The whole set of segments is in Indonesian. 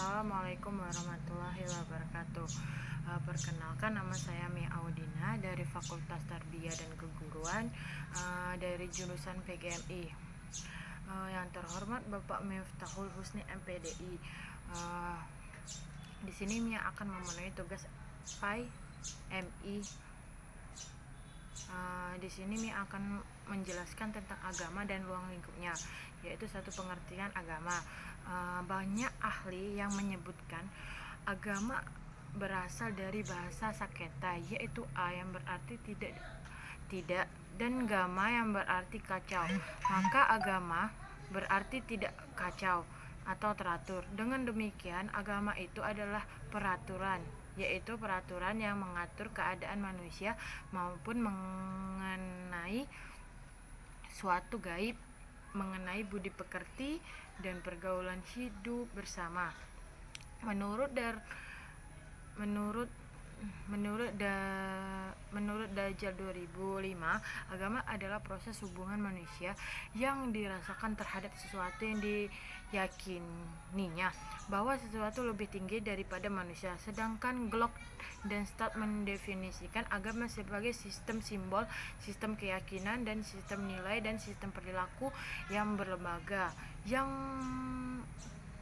Assalamualaikum warahmatullahi wabarakatuh. Perkenalkan, nama saya Mia Audina dari Fakultas Tarbiyah dan Keguruan, dari jurusan PGMI. Yang terhormat Bapak Miftahul Husni MPDI. Di sini Mia akan memenuhi tugas PAI MI. Di sini Mia akan menjelaskan tentang agama dan ruang lingkupnya, yaitu satu pengertian agama. Banyak ahli yang menyebutkan agama berasal dari bahasa Saketa, yaitu a yang berarti tidak dan gama yang berarti kacau. Maka agama berarti tidak kacau atau teratur. Dengan demikian, agama itu adalah peraturan, yaitu peraturan yang mengatur keadaan manusia maupun mengenai suatu gaib, mengenai budi pekerti dan pergaulan hidup bersama. Menurut Dajjal 2005, agama adalah proses hubungan manusia yang dirasakan terhadap sesuatu yang diyakininya bahwa sesuatu lebih tinggi daripada manusia. Sedangkan Glock dan Start mendefinisikan agama sebagai sistem simbol, sistem keyakinan, dan sistem nilai dan sistem perilaku yang berlembaga, yang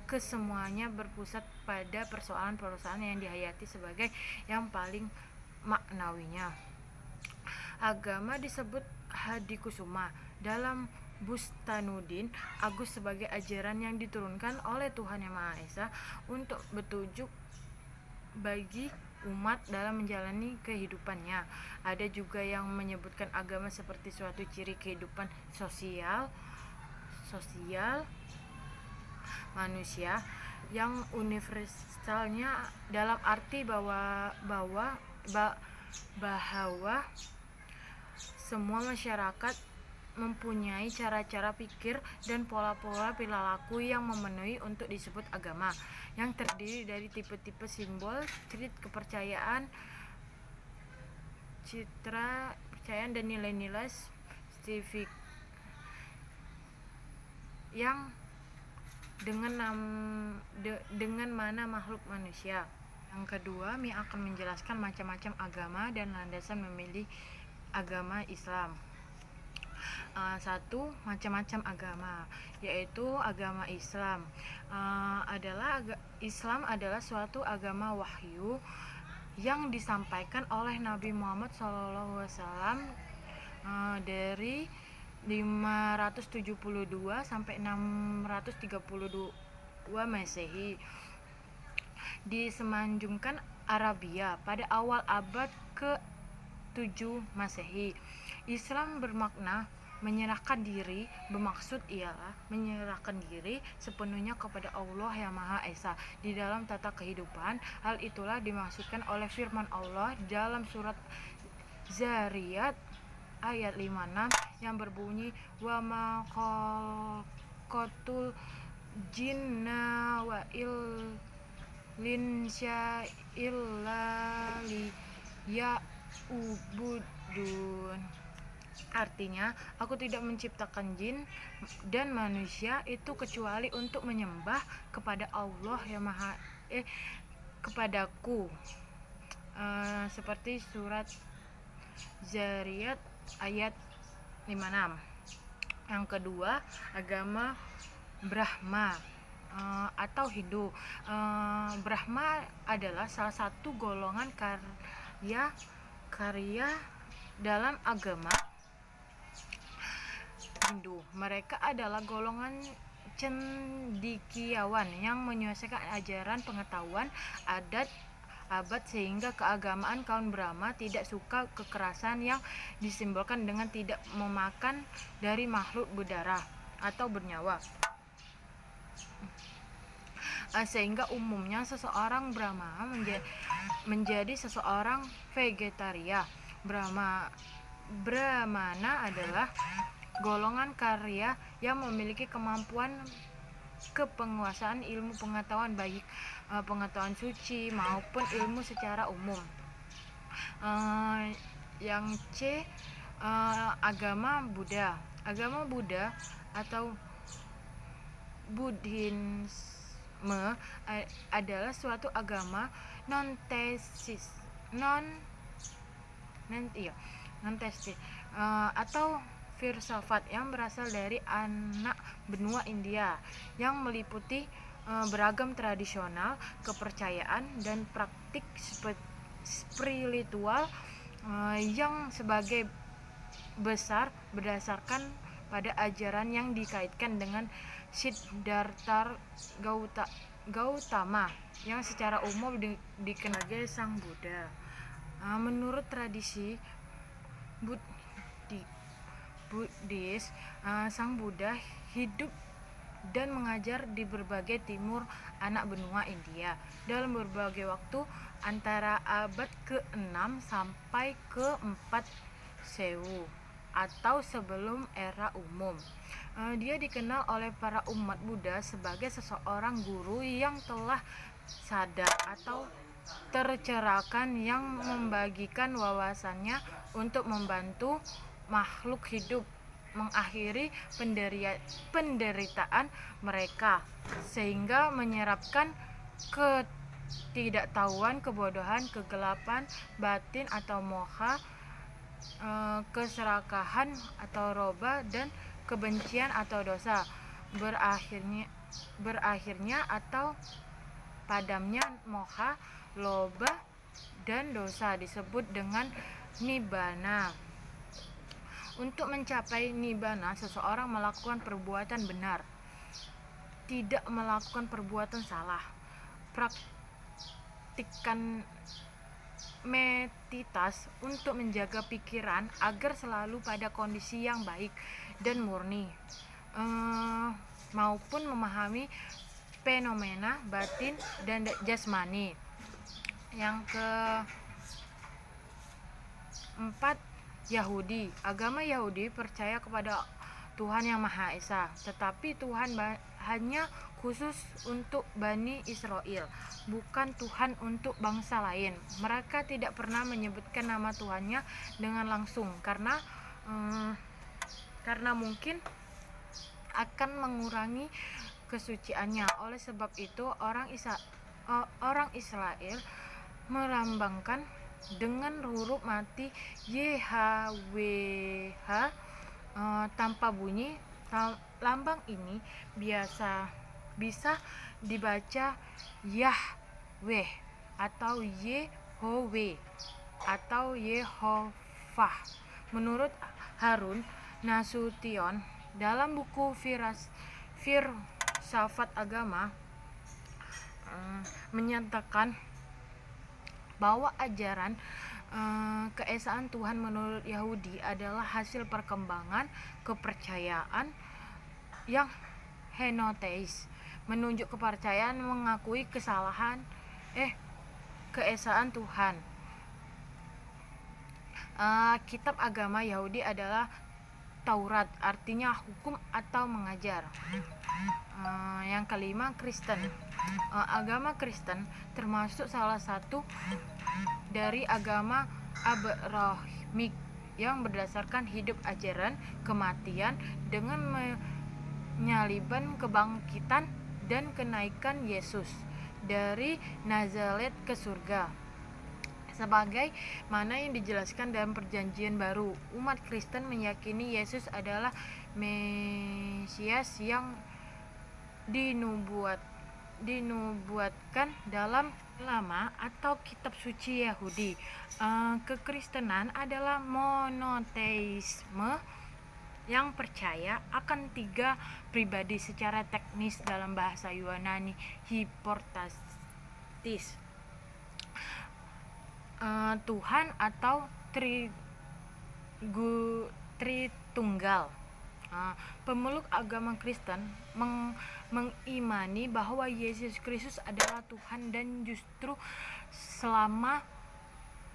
kesemuanya berpusat pada persoalan-persoalan yang dihayati sebagai yang paling maknawinya. Agama disebut Hadikusuma dalam Bustanuddin Agus sebagai ajaran yang diturunkan oleh Tuhan Yang Maha Esa untuk petunjuk bagi umat dalam menjalani kehidupannya. Ada juga yang menyebutkan agama seperti suatu ciri kehidupan sosial manusia yang universalnya, dalam arti bahwa semua masyarakat mempunyai cara-cara pikir dan pola-pola perilaku yang memenuhi untuk disebut agama, yang terdiri dari tipe-tipe simbol, kepercayaan, citra kepercayaan, dan nilai-nilai spesifik yang dengan mana makhluk manusia. Yang kedua, Mia akan menjelaskan macam-macam agama dan landasan memilih agama Islam. Satu, macam-macam agama, yaitu agama Islam. Islam adalah suatu agama wahyu yang disampaikan oleh Nabi Muhammad SAW dari 572 sampai 632 Masehi di Semenanjung Arabia pada awal abad ke-7 Masehi. Islam bermakna menyerahkan diri, bermaksud ialah menyerahkan diri sepenuhnya kepada Allah Yang Maha Esa di dalam tata kehidupan. Hal itulah dimaksudkan oleh firman Allah dalam surat Zariyat ayat 56 yang berbunyi, wa ma khalaqatul jinna wa insa illa liya'budun. Artinya, aku tidak menciptakan jin dan manusia itu kecuali untuk menyembah kepada Allah yang Maha kepadaku. Seperti surat Zariyat ayat 56. Yang kedua, agama Brahma atau Hindu. Brahma adalah salah satu golongan karya dalam agama Hindu. Mereka adalah golongan cendekiawan yang menyelesaikan ajaran pengetahuan adat abad, sehingga keagamaan kaum Brahma tidak suka kekerasan yang disimbolkan dengan tidak memakan dari makhluk berdarah atau bernyawa, sehingga umumnya seseorang Brahma menjadi seseorang vegetaria. Brahmana adalah golongan karya yang memiliki kemampuan kepenguasaan ilmu pengetahuan, baik pengetahuan suci maupun ilmu secara umum. Yang C, agama Buddha. Agama Buddha atau adalah suatu agama non-teistis atau filsafat yang berasal dari anak benua India yang meliputi beragam tradisional, kepercayaan, dan praktik spiritual yang sebagai besar berdasarkan pada ajaran yang dikaitkan dengan Siddhartha Gautama yang secara umum dikenal sebagai Sang Buddha. Menurut tradisi Buddhis, Sang Buddha hidup dan mengajar di berbagai timur anak benua India dalam berbagai waktu antara abad ke-6 sampai ke-4 Sewu atau sebelum era umum. Dia dikenal oleh para umat Buddha sebagai seseorang guru yang telah sadar atau tercerahkan yang membagikan wawasannya untuk membantu makhluk hidup mengakhiri penderitaan mereka, sehingga menyerapkan ketidaktahuan, kebodohan, kegelapan batin atau moha, keserakahan atau roba, dan kebencian atau dosa. Berakhirnya atau padamnya moha, loba, dan dosa disebut dengan nibbana. Untuk mencapai nibbana, seseorang melakukan perbuatan benar, tidak melakukan perbuatan salah. Praktikkan meditas untuk menjaga pikiran agar selalu pada kondisi yang baik dan murni, maupun memahami fenomena batin dan jasmani. Yang keempat, Yahudi. Agama Yahudi percaya kepada Tuhan yang Maha Esa, tetapi Tuhan hanya khusus untuk Bani Israel, bukan Tuhan untuk bangsa lain. Mereka tidak pernah menyebutkan nama Tuhannya dengan langsung karena mungkin akan mengurangi kesuciannya. Oleh sebab itu, orang Israel melambangkan dengan huruf mati YHWH tanpa bunyi. Lambang ini bisa dibaca Yahweh atau Yehovah atau Yehovah. Menurut Harun Nasution dalam buku Filsafat Agama menyatakan bahwa ajaran keesaan Tuhan menurut Yahudi adalah hasil perkembangan kepercayaan yang henoteis, menunjuk kepercayaan mengakui keesaan Tuhan. Kitab agama Yahudi adalah Taurat, artinya hukum atau mengajar. Yang kelima, Kristen. Agama Kristen termasuk salah satu dari agama Abrahmik yang berdasarkan hidup ajaran kematian dengan menyaliban kebangkitan dan kenaikan Yesus dari Nazaret ke surga. Sebagai mana yang dijelaskan dalam Perjanjian Baru, umat Kristen meyakini Yesus adalah Mesias yang dinubuatkan dalam Lama atau kitab suci Yahudi. Kekristenan adalah monoteisme yang percaya akan tiga pribadi secara teknis, dalam bahasa Yunani hypostasis, Tuhan atau Tritunggal. Pemeluk agama Kristen mengimani bahwa Yesus Kristus adalah Tuhan dan justru selama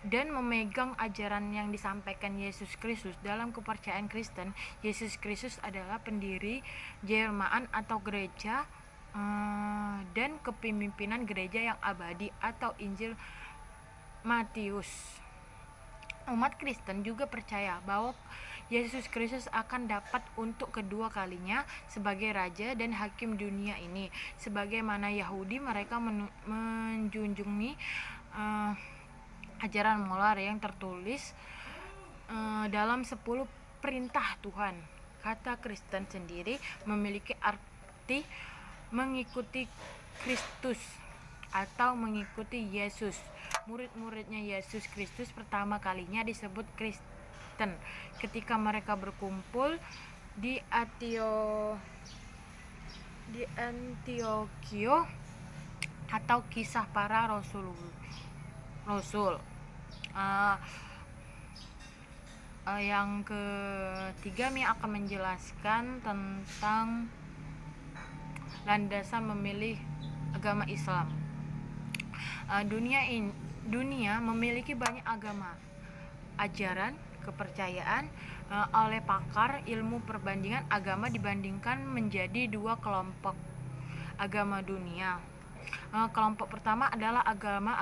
dan memegang ajaran yang disampaikan Yesus Kristus. Dalam kepercayaan Kristen, Yesus Kristus adalah pendiri Jelmaan atau gereja dan kepemimpinan gereja yang abadi atau Injil Matius. Umat Kristen juga percaya bahwa Yesus Kristus akan dapat untuk kedua kalinya sebagai raja dan hakim dunia ini. Sebagaimana Yahudi, mereka menjunjungi ajaran moral yang tertulis dalam 10 perintah Tuhan. Kata Kristen sendiri memiliki arti mengikuti Kristus atau mengikuti Yesus. Murid-muridnya Yesus Kristus pertama kalinya disebut Kristen ketika mereka berkumpul di Antioquia atau kisah para rasul. Yang ketiga, Mi akan menjelaskan tentang landasan memilih agama Islam. Dunia memiliki banyak agama, ajaran, kepercayaan. Oleh pakar ilmu perbandingan agama dibandingkan menjadi 2 kelompok agama dunia. Kelompok pertama adalah agama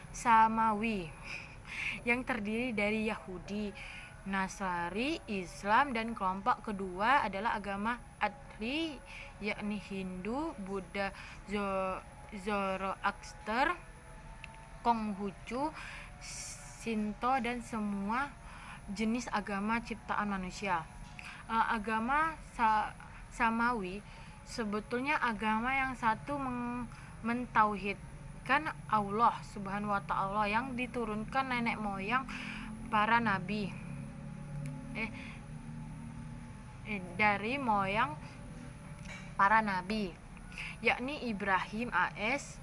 Samawi yang terdiri dari Yahudi, Nasrani, Islam, dan kelompok kedua adalah agama Adli, yakni Hindu, Buddha, Zoroaster, Konghucu, Shinto, dan semua jenis agama ciptaan manusia. Agama Samawi sebetulnya agama yang satu mentauhidkan Allah Subhanahu wa Ta'ala yang diturunkan nenek moyang para nabi dari moyang para nabi, yakni Ibrahim AS.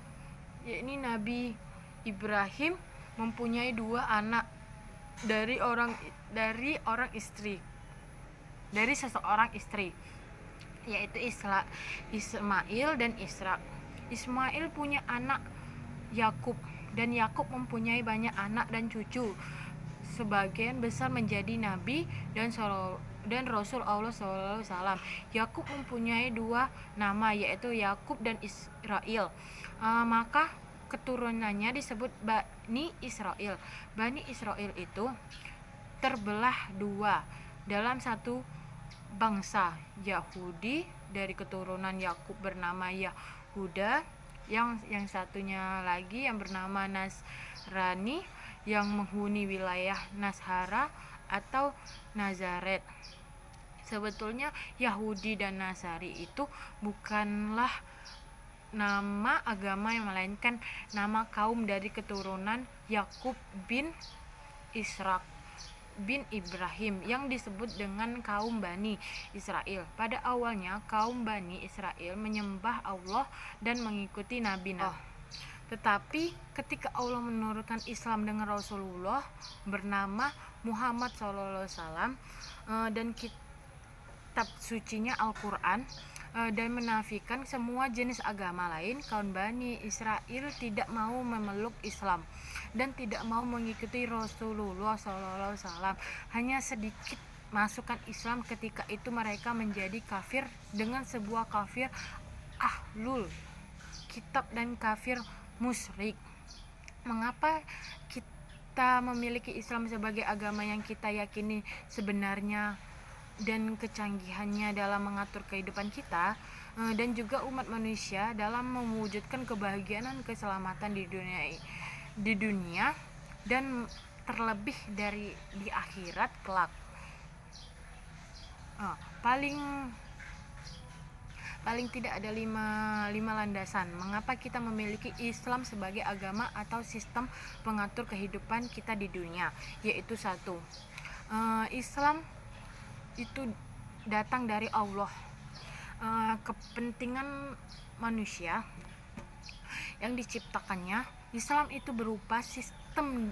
Yakni Nabi Ibrahim mempunyai 2 anak dari seseorang istri, yaitu Ismail dan Ishak. Ismail punya anak Yakub, dan Yakub mempunyai banyak anak dan cucu, sebagian besar menjadi nabi dan rasul Allah SAW. Yakub mempunyai 2 nama, yaitu Yakub dan Israel. Maka keturunannya disebut Bani Israel. Bani Israel itu terbelah 2 dalam satu bangsa, Yahudi dari keturunan Yakub bernama Yahuda, yang satunya lagi yang bernama Nasrani yang menghuni wilayah Nasara atau Nazaret. Sebetulnya Yahudi dan Nasrani itu bukanlah nama agama, yang melainkan nama kaum dari keturunan Yakub bin Ishak bin Ibrahim yang disebut dengan kaum Bani Israel. Pada awalnya kaum Bani Israel menyembah Allah dan mengikuti nabi-nabi. Tetapi ketika Allah menurunkan Islam dengan Rasulullah bernama Muhammad SAW dan kitab sucinya Al-Quran, dan menafikan semua jenis agama lain, kaum Bani Israel tidak mau memeluk Islam dan tidak mau mengikuti Rasulullah SAW. Hanya sedikit masukkan Islam. Ketika itu mereka menjadi kafir dengan sebuah kafir ahlul kitab dan kafir musyrik. Mengapa kita memiliki Islam sebagai agama yang kita yakini sebenarnya dan kecanggihannya dalam mengatur kehidupan kita dan juga umat manusia dalam mewujudkan kebahagiaan dan keselamatan di dunia dan terlebih di akhirat kelak. Paling tidak ada 5 landasan mengapa kita memiliki Islam sebagai agama atau sistem pengatur kehidupan kita di dunia, yaitu 1. Islam itu datang dari Allah. Kepentingan manusia yang diciptakannya, Islam itu berupa sistem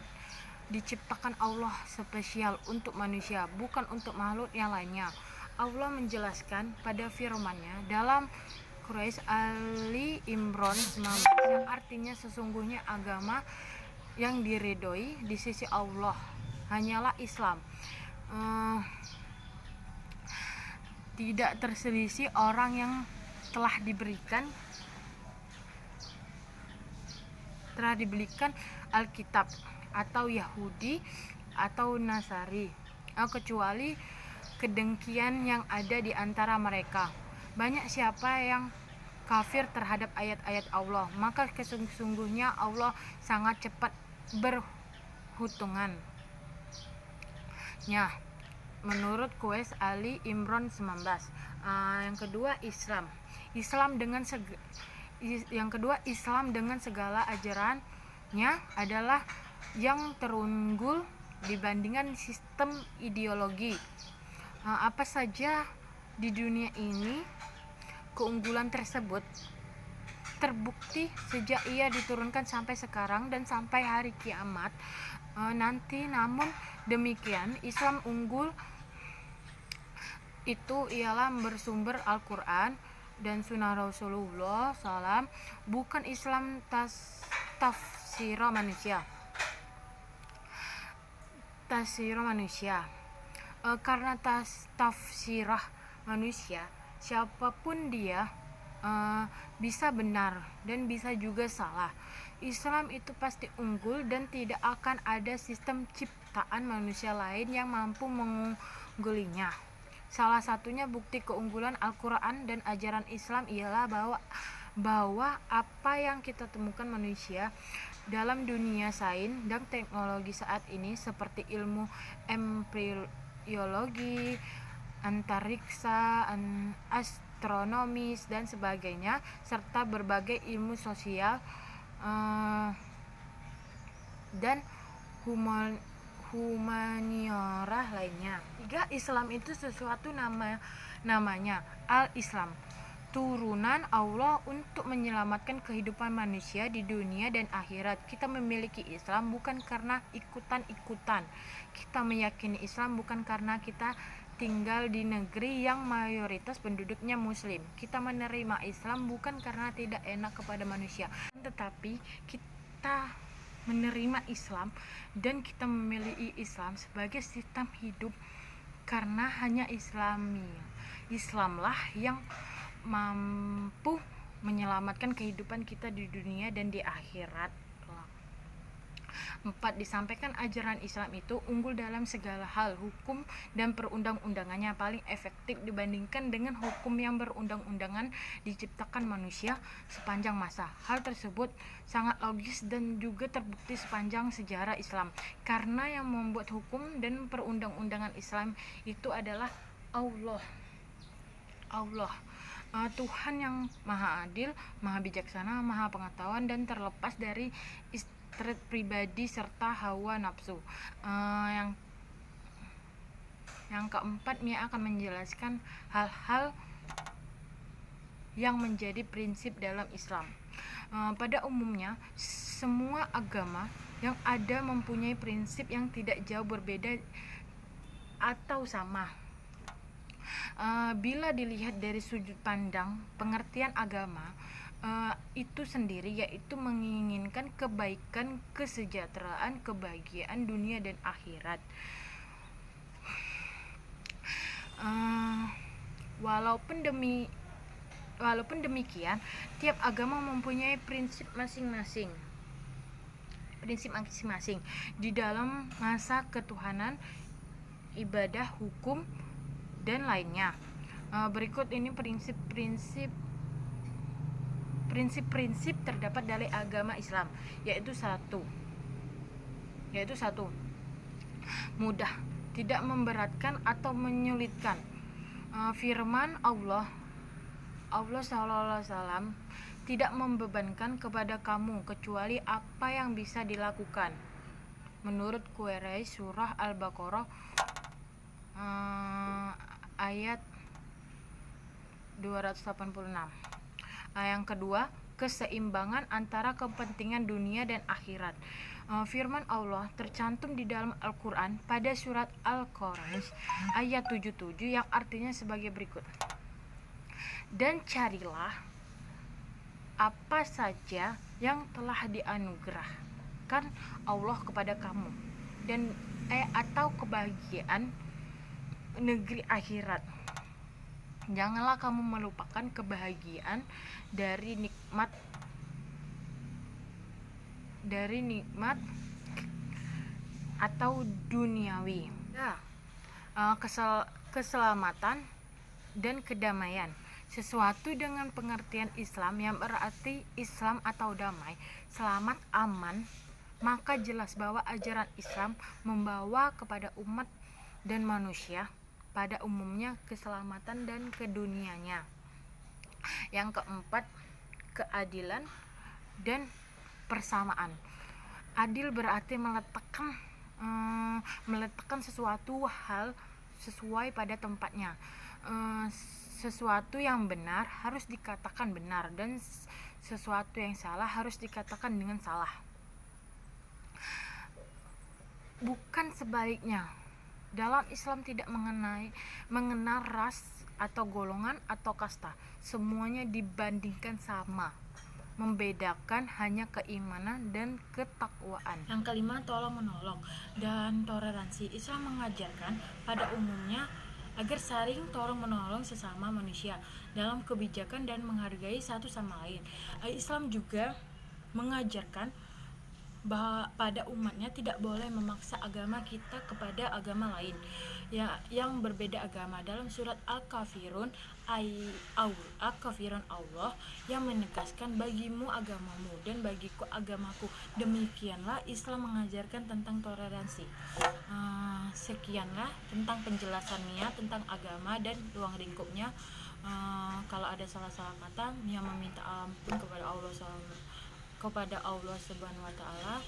diciptakan Allah spesial untuk manusia, bukan untuk makhluk yang lainnya. Allah menjelaskan pada firman-Nya dalam Quraisy Ali Imran 19 yang artinya sesungguhnya agama yang diridhoi di sisi Allah hanyalah Islam. Tidak terselisih orang yang telah diberikan Alkitab atau Yahudi atau Nasari, kecuali kedengkian yang ada di antara mereka. Banyak siapa yang kafir terhadap ayat-ayat Allah, maka sesungguhnya Allah sangat cepat berhutungan. Menurut Qais Ali Imran 19. Yang kedua Islam. Islam dengan segala ajarannya adalah yang terunggul dibandingkan sistem ideologi apa saja di dunia ini. Keunggulan tersebut terbukti sejak ia diturunkan sampai sekarang dan sampai hari kiamat nanti. Namun demikian, Islam unggul itu ialah bersumber Al-Quran dan Sunnah Rasulullah SAW, bukan Islam tafsirah manusia. Karena tafsirah manusia, siapapun dia bisa benar dan bisa juga salah. Islam itu pasti unggul dan tidak akan ada sistem ciptaan manusia lain yang mampu mengunggulinya. Salah satunya bukti keunggulan Al-Quran dan ajaran Islam ialah bahwa apa yang kita temukan manusia dalam dunia sains dan teknologi saat ini seperti ilmu embriologi, antariksa, astronomis dan sebagainya, serta berbagai ilmu sosial dan humaniora lainnya. Islam itu sesuatu namanya Al-Islam, turunan Allah untuk menyelamatkan kehidupan manusia di dunia dan akhirat. Kita memiliki Islam bukan karena ikutan-ikutan. Kita meyakini Islam bukan karena kita tinggal di negeri yang mayoritas penduduknya muslim. Kita menerima Islam bukan karena tidak enak kepada manusia, tetapi kita menerima Islam dan kita memilih Islam sebagai sistem hidup karena hanya Islamlah yang mampu menyelamatkan kehidupan kita di dunia dan di akhirat. 4. Disampaikan ajaran Islam itu unggul dalam segala hal. Hukum dan perundang-undangannya paling efektif dibandingkan dengan hukum yang berundang-undangan diciptakan manusia sepanjang masa. Hal tersebut sangat logis dan juga terbukti sepanjang sejarah Islam, karena yang membuat hukum dan perundang-undangan Islam itu adalah Allah, Tuhan yang maha adil, maha bijaksana, maha pengetahuan, dan terlepas dari istri pribadi serta hawa nafsu. Yang keempat, Mia akan menjelaskan hal-hal yang menjadi prinsip dalam Islam. Pada umumnya, semua agama yang ada mempunyai prinsip yang tidak jauh berbeda atau sama. Bila dilihat dari sudut pandang pengertian agama itu sendiri, yaitu menginginkan kebaikan, kesejahteraan, kebahagiaan dunia dan akhirat. Walaupun demikian, tiap agama mempunyai prinsip masing-masing di dalam masa ketuhanan, ibadah, hukum, dan lainnya. Berikut ini prinsip-prinsip terdapat dari agama Islam, yaitu satu, mudah, tidak memberatkan atau menyulitkan. Firman Allah SAW, tidak membebankan kepada kamu kecuali apa yang bisa dilakukan. Menurut Quraish, surah Al-Baqarah ayat 286. Yang kedua, keseimbangan antara kepentingan dunia dan akhirat. Firman Allah tercantum di dalam Al-Quran pada surat Al-Quraish ayat 77 yang artinya sebagai berikut. Dan carilah apa saja yang telah dianugerahkan Allah kepada kamu dan atau kebahagiaan negeri akhirat. Janganlah kamu melupakan kebahagiaan dari nikmat atau duniawi. Ya, keselamatan dan kedamaian. Sesuatu dengan pengertian Islam yang berarti Islam atau damai, selamat, aman, maka jelas bahwa ajaran Islam membawa kepada umat dan manusia pada umumnya keselamatan dan kedunianya. Yang keempat, keadilan dan persamaan. Adil berarti meletakkan sesuatu hal sesuai pada tempatnya. Sesuatu yang benar harus dikatakan benar dan sesuatu yang salah harus dikatakan dengan salah, bukan sebaliknya. Dalam Islam tidak mengenal ras atau golongan atau kasta, semuanya dibandingkan sama, membedakan hanya keimanan dan ketakwaan. Yang kelima, tolong menolong dan toleransi. Islam mengajarkan pada umumnya agar saling tolong menolong sesama manusia dalam kebijakan dan menghargai satu sama lain. Islam juga mengajarkan bahwa pada umatnya tidak boleh memaksa agama kita kepada agama lain yang berbeda agama. Dalam surat Al-Kafirun Allah yang menegaskan, bagimu agamamu dan bagiku agamaku. Demikianlah Islam mengajarkan tentang toleransi. Sekianlah tentang penjelasannya tentang agama dan ruang lingkupnya. Kalau ada salah-salah kata, Mia meminta ampun kepada Allah Subhanahu wa taala,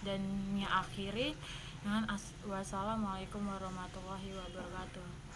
dan Mia akhiri dengan wassalamualaikum warahmatullahi wabarakatuh.